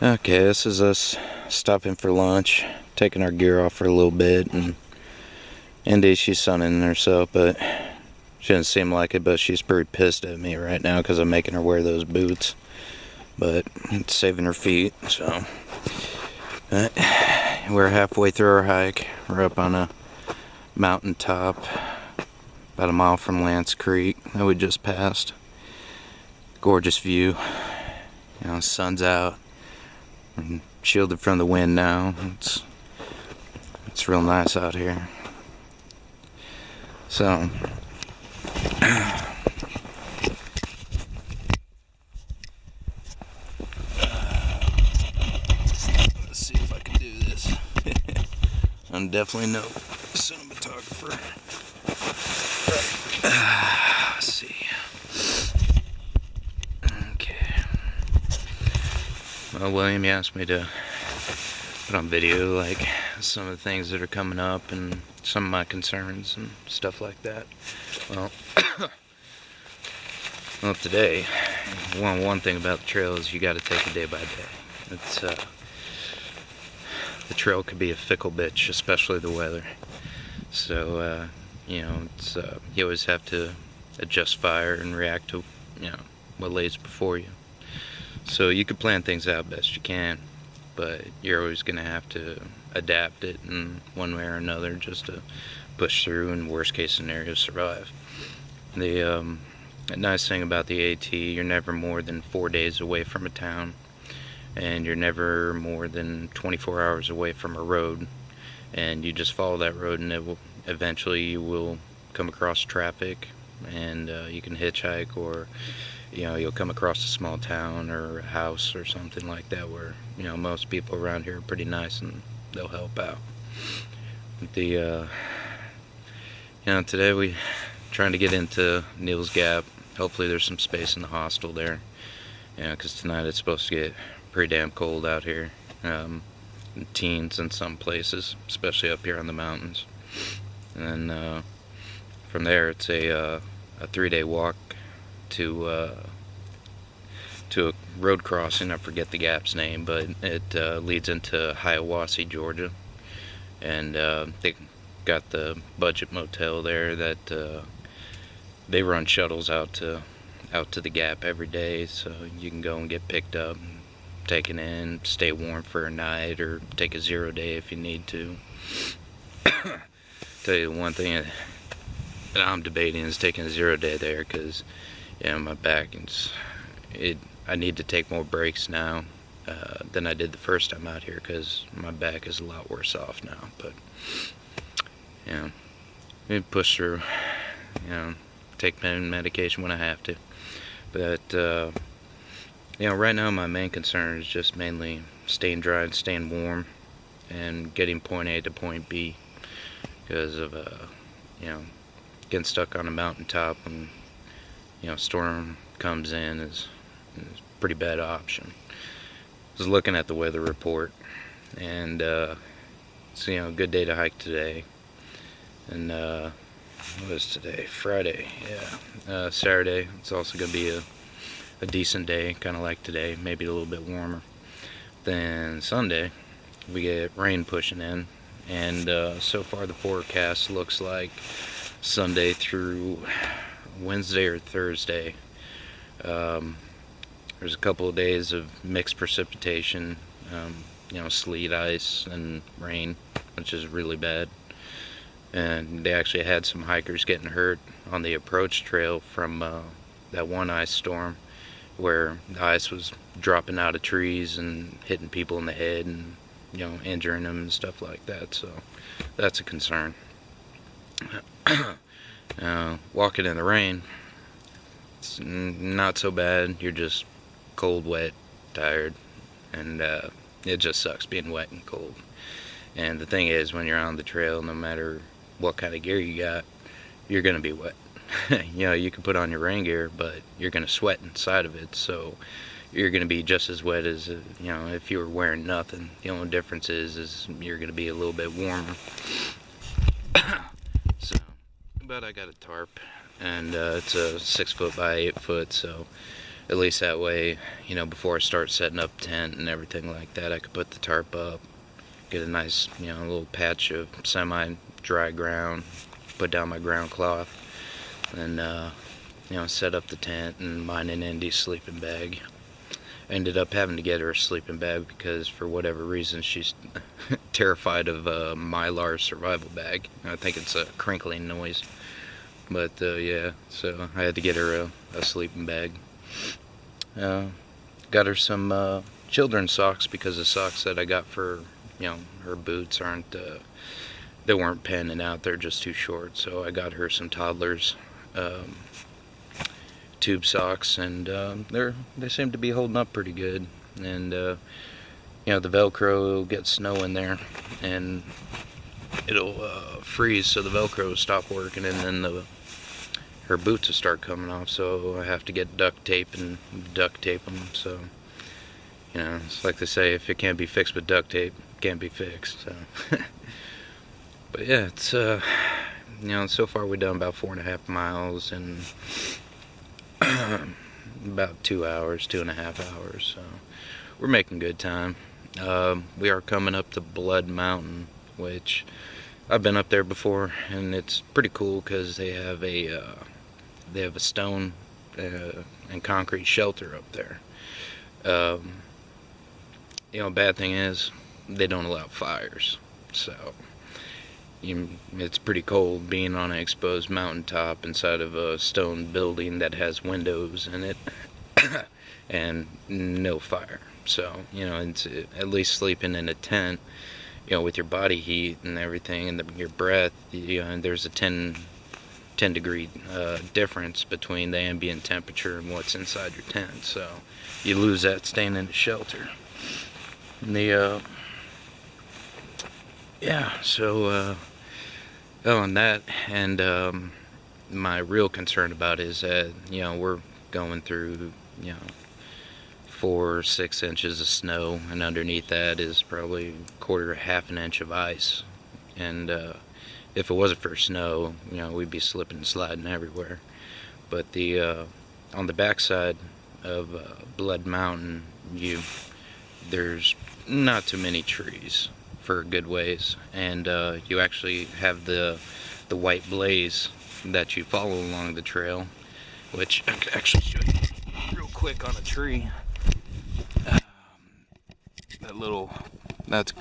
Okay, this is us stopping for lunch, taking our gear off for a little bit, and Indy, she's sunning herself, but she doesn't seem like it, but she's pretty pissed at me right now because I'm making her wear those boots, but it's saving her feet, so. But we're halfway through our hike. We're up on a mountain top, about a mile from Lance Creek that we just passed. Gorgeous view. You know, the sun's out. We're shielded from the wind now. It's real nice out here. So let's see if I can do this. I'm definitely no cinematographer. Let's see. Okay. Well, William, you asked me to put on video like some of the things that are coming up and some of my concerns and stuff like that. Well, today, one thing about the trail is you got to take it day by day. It's the trail could be a fickle bitch, especially the weather. So you know, it's you always have to adjust fire and react to what lays before you. So you can plan things out best you can, but you're always going to have to adapt it in one way or another just to push through and worst case scenario survive. The nice thing about the AT, you're never more than 4 days away from a town, and you're never more than 24 hours away from a road, and you just follow that road and it will eventually you will come across traffic, and you can hitchhike, or you'll come across a small town or a house or something like that where most people around here are pretty nice and they'll help out. The today we trying to get into Neal's Gap. Hopefully there's some space in the hostel there, because tonight it's supposed to get pretty damn cold out here, teens in some places, especially up here on the mountains. And then from there it's a 3-day walk to a road crossing. I forget the gap's name, but it leads into Hiawassee, Georgia, and they got the budget motel there that they run shuttles out to the gap every day, so you can go and get picked up, taken in, stay warm for a night, or take a 0 day if you need to. Tell you the one thing that I'm debating is taking a 0 day there, because my back I need to take more breaks now than I did the first time out here, because my back is a lot worse off now. But maybe push through, take medication when I have to. But right now my main concern is just mainly staying dry and staying warm and getting point A to point B, because of getting stuck on a mountaintop and storm comes in is a pretty bad option. I was looking at the weather report, and it's a good day to hike today. And what is today? Friday. Yeah. Saturday, it's also going to be a decent day, kind of like today, maybe a little bit warmer. Then Sunday, we get rain pushing in, and so far the forecast looks like Sunday through Wednesday or Thursday. There's a couple of days of mixed precipitation, sleet, ice, and rain, which is really bad. And they actually had some hikers getting hurt on the approach trail from that one ice storm, where the ice was dropping out of trees and hitting people in the head and injuring them and stuff like that. So that's a concern. Walking in the rain, it's not so bad. You're just cold, wet, tired, and it just sucks being wet and cold. And the thing is, when you're on the trail, no matter what kind of gear you got, you're gonna be wet. You can put on your rain gear, but you're gonna sweat inside of it, so you're gonna be just as wet as if you were wearing nothing. The only difference is you're gonna be a little bit warmer. So, but I got a tarp, and it's a 6 foot by 8 foot, so At least that way, before I start setting up tent and everything like that, I could put the tarp up, get a nice, little patch of semi-dry ground, put down my ground cloth, and set up the tent and mine and Indy's sleeping bag. I ended up having to get her a sleeping bag because for whatever reason she's terrified of Mylar survival bag. I think it's a crinkling noise. But yeah, so I had to get her a sleeping bag. Got her some children's socks because the socks that I got for her boots aren't they weren't panning out, they're just too short. So I got her some toddlers tube socks, and they seem to be holding up pretty good. And the Velcro will get snow in there and it'll freeze, so the Velcro will stop working, and then her boots will start coming off, so I have to get duct tape and duct tape them. So it's like they say, if it can't be fixed with duct tape, it can't be fixed. So but yeah, it's so far we've done about 4.5 miles in about 2 hours, 2.5 hours, so we're making good time. We are coming up to Blood Mountain, which I've been up there before, and it's pretty cool because they have a stone and concrete shelter up there. Bad thing is they don't allow fires, so it's pretty cold being on an exposed mountaintop inside of a stone building that has windows in it and no fire. So it's at least sleeping in a tent, with your body heat and everything, and your breath, and there's a 10 degree difference between the ambient temperature and what's inside your tent, so you lose that staying in the shelter. And on that, and my real concern about it is that we're going through 4 or 6 inches of snow, and underneath that is probably quarter or half an inch of ice. And if it wasn't for snow, we'd be slipping and sliding everywhere. But on the backside of Blood Mountain, there's not too many trees for a good ways, and you actually have the white blaze that you follow along the trail, which I could actually show you real quick on a tree. That's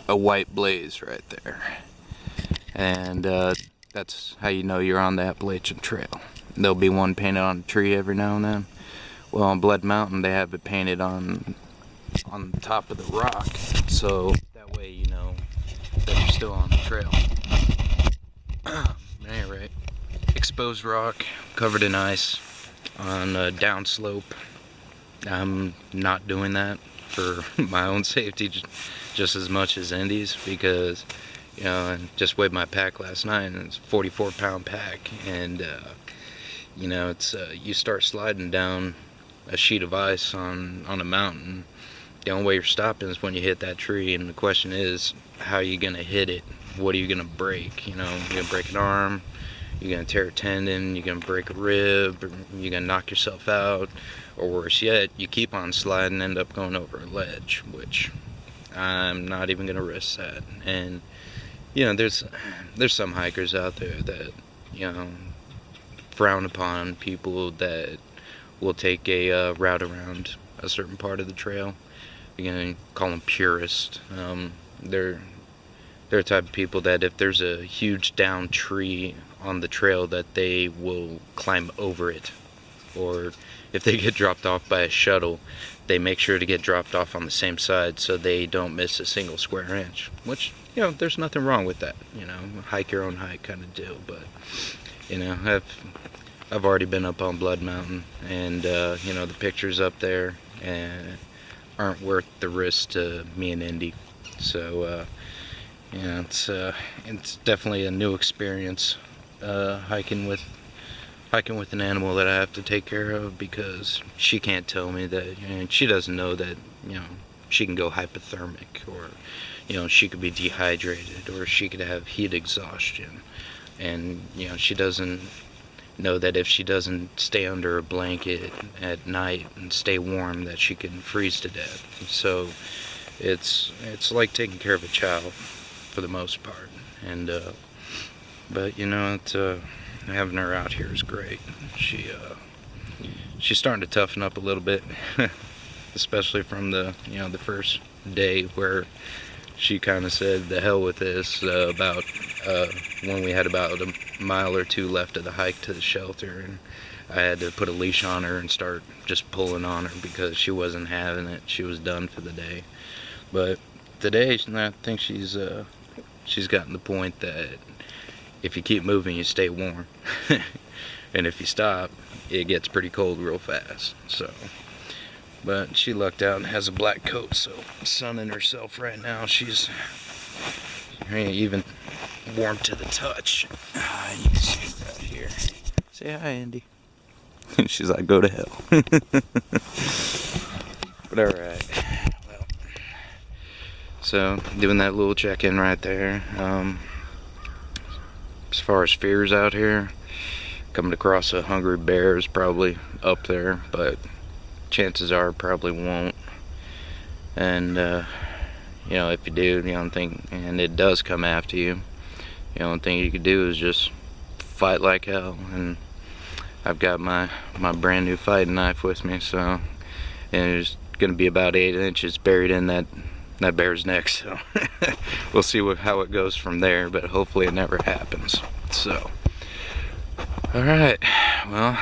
a white blaze right there, and that's how you know you're on the Appalachian Trail. There'll be one painted on a tree every now and then. Well, on Blood Mountain they have it painted on the top of the rock, so that way you know that you're still on the trail. Anyway, exposed rock, covered in ice, on a downslope. I'm not doing that for my own safety just as much as Indy's, because I just weighed my pack last night and it's a 44-pound pack, and it's you start sliding down a sheet of ice on a mountain. The only way you're stopping is when you hit that tree, and the question is, how are you gonna hit it? What are you gonna break? You're gonna break an arm, you're gonna tear a tendon, you're gonna break a rib, or you're gonna knock yourself out, or worse yet, you keep on sliding and end up going over a ledge, which I'm not even gonna risk that. And there's some hikers out there that frown upon people that will take a route around a certain part of the trail. You're gonna call them purists. They're the type of people that if there's a huge downed tree on the trail, that they will climb over it, or if they get dropped off by a shuttle, they make sure to get dropped off on the same side so they don't miss a single square inch. Which there's nothing wrong with that. Hike your own hike kind of deal. But I've already been up on Blood Mountain, and the pictures up there aren't worth the risk to me and Indy. So it's definitely a new experience, hiking with an animal that I have to take care of, because she can't tell me that, and she doesn't know that she can go hypothermic, or she could be dehydrated, or she could have heat exhaustion, and she doesn't know that if she doesn't stay under a blanket at night and stay warm, that she can freeze to death. So it's like taking care of a child for the most part. And but you know, having her out here is great. She's starting to toughen up a little bit, especially from the first day where she kind of said the hell with this about when we had about a mile or two left of the hike to the shelter, and I had to put a leash on her and start just pulling on her because she wasn't having it. She was done for the day. But today I think she's gotten the point that if you keep moving, you stay warm. And if you stop, it gets pretty cold real fast. So, but she lucked out and has a black coat, so sunning herself right now. She's even warm to the touch. You can see it right here. Say hi, Andy. She's like, go to hell. But alright. Well, so doing that little check-in right there. As far as fears out here, coming across a hungry bear is probably up there, but chances are probably won't. And you know, if you do, and it does come after you, the only thing you can do is just fight like hell. And I've got my brand new fighting knife with me, so, and it's gonna be about 8 inches buried in that bear's neck, so we'll see how it goes from there, but hopefully it never happens. So alright, well,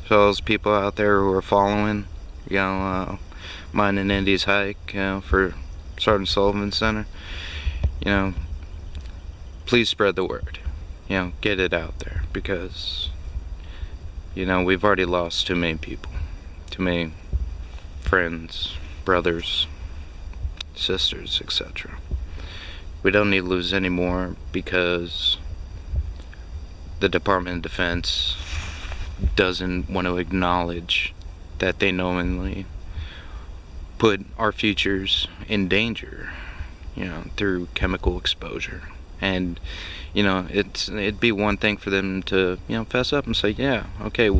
so those people out there who are following, mine and Indy's hike, for Sergeant Sullivan Center, please spread the word, get it out there, because, we've already lost too many people, too many friends, brothers, sisters, etc. We don't need to lose any more, because the Department of Defense doesn't want to acknowledge that they knowingly put our futures in danger, through chemical exposure. And it'd be one thing for them to fess up and say, yeah, okay,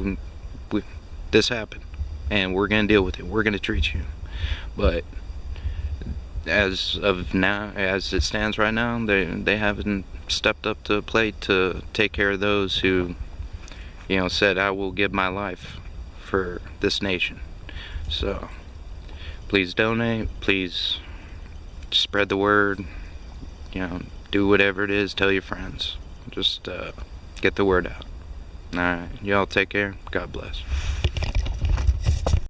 this happened and we're gonna deal with it, we're gonna treat you. But as of now, as it stands right now, they haven't stepped up to the plate to take care of those who, said, I will give my life for this nation. So please donate, please spread the word, do whatever it is, tell your friends, just get the word out. Alright, y'all take care, God bless.